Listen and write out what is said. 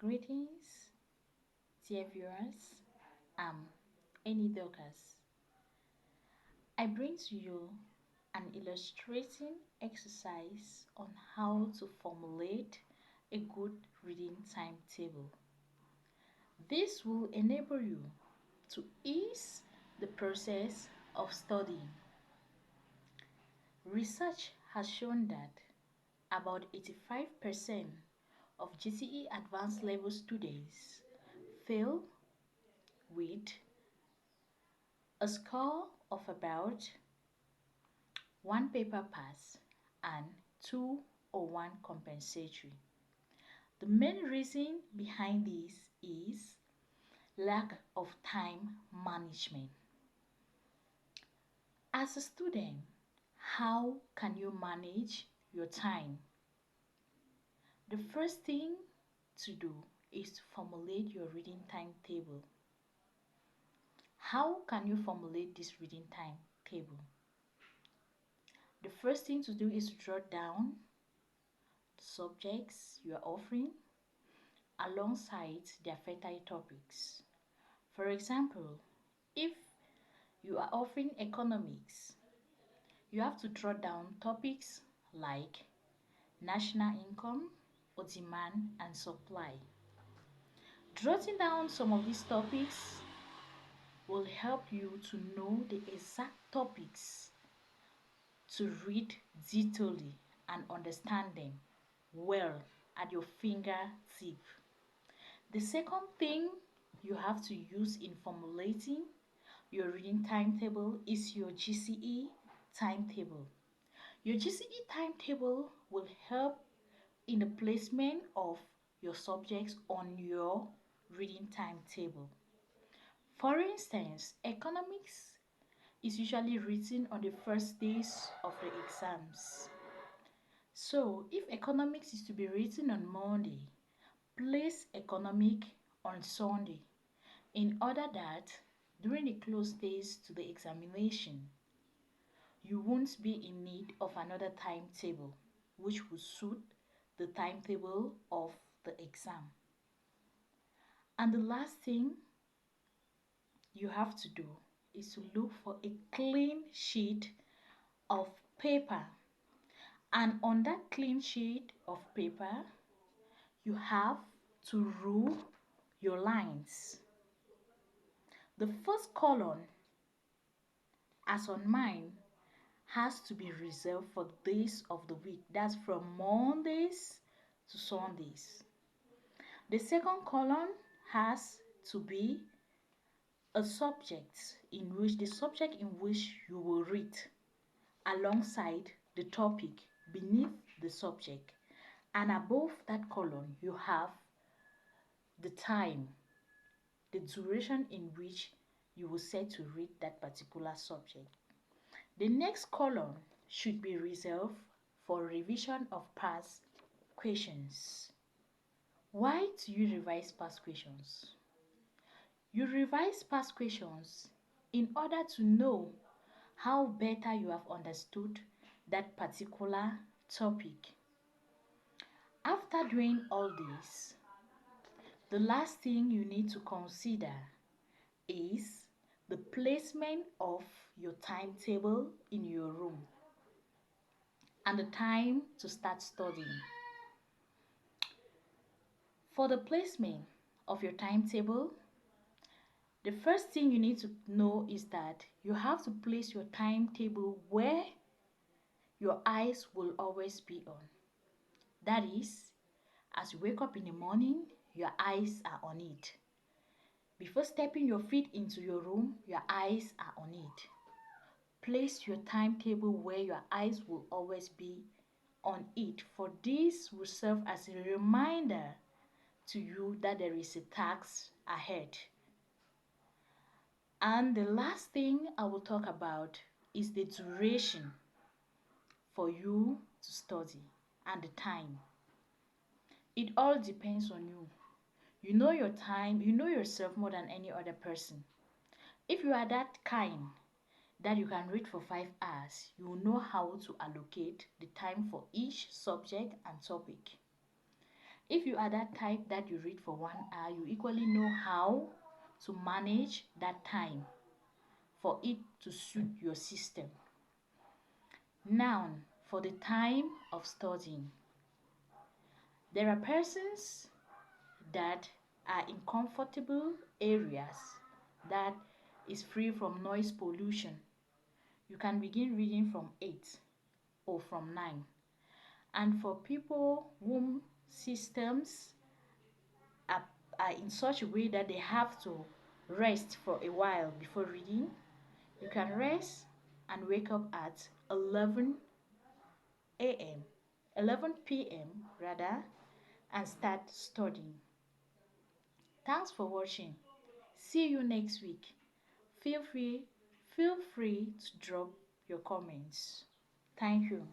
Greetings, dear viewers. I'm Annie Dorcas. I bring to you an illustrating exercise on how to formulate a good reading timetable. This will enable you to ease the process of studying. Research has shown that about 85% of GCE advanced level students fail with a score of about one paper pass and two or one compensatory. The main reason behind this is lack of time management. As a student, how can you manage your time? The first thing to do is to formulate your reading timetable. How can you formulate this reading timetable? The first thing to do is to jot down the subjects you are offering alongside their fertile topics. For example, if you are offering economics, you have to jot down topics like national income or demand and supply. Jotting down some of these topics will help you to know the exact topics to read detailedly and understand them well at your fingertip. The second thing you have to use in formulating your reading timetable is your GCE timetable. Your GCE timetable will help in the placement of your subjects on your reading timetable. For instance, economics is usually written on the first days of the exams. So, if economics is to be written on Monday, place economic on Sunday in order that during the close days to the examination, you won't be in need of another timetable which will suit the timetable of the exam. And the last thing you have to do is to look for a clean sheet of paper. And on that clean sheet of paper, you have to rule your lines. The first column, as on mine, has to be reserved for days of the week. That's from Mondays to Sundays. The second column has to be a subject in which you will read alongside the topic beneath the subject. And above that column, you have the time, the duration in which you will set to read that particular subject. The next column should be reserved for revision of past questions. Why do you revise past questions? You revise past questions in order to know how better you have understood that particular topic. After doing all this, the last thing you need to consider is the placement of your timetable in your room and the time to start studying. For the placement of your timetable, the first thing you need to know is that you have to place your timetable where your eyes will always be on. That is, as you wake up in the morning, your eyes are on it. Before stepping your feet into your room, your eyes are on it. Place your timetable where your eyes will always be on it, for this will serve as a reminder to you that there is a task ahead. And the last thing I will talk about is the duration for you to study and the time. It all depends on you. You know your time, you know yourself more than any other person. If you are that kind that you can read for 5 hours, you will know how to allocate the time for each subject and topic. If you are that type that you read for 1 hour, you equally know how to manage that time for it to suit your system. Now, for the time of studying, there are persons that are in comfortable areas that is free from noise pollution. You can begin reading from 8 or from 9. And for people whom systems are, are in such a way that they have to rest for a while before reading, you can rest and wake up at 11 a.m., 11 p.m. rather, and start studying. Thanks for watching. See you next week. Feel free to drop your comments. Thank you.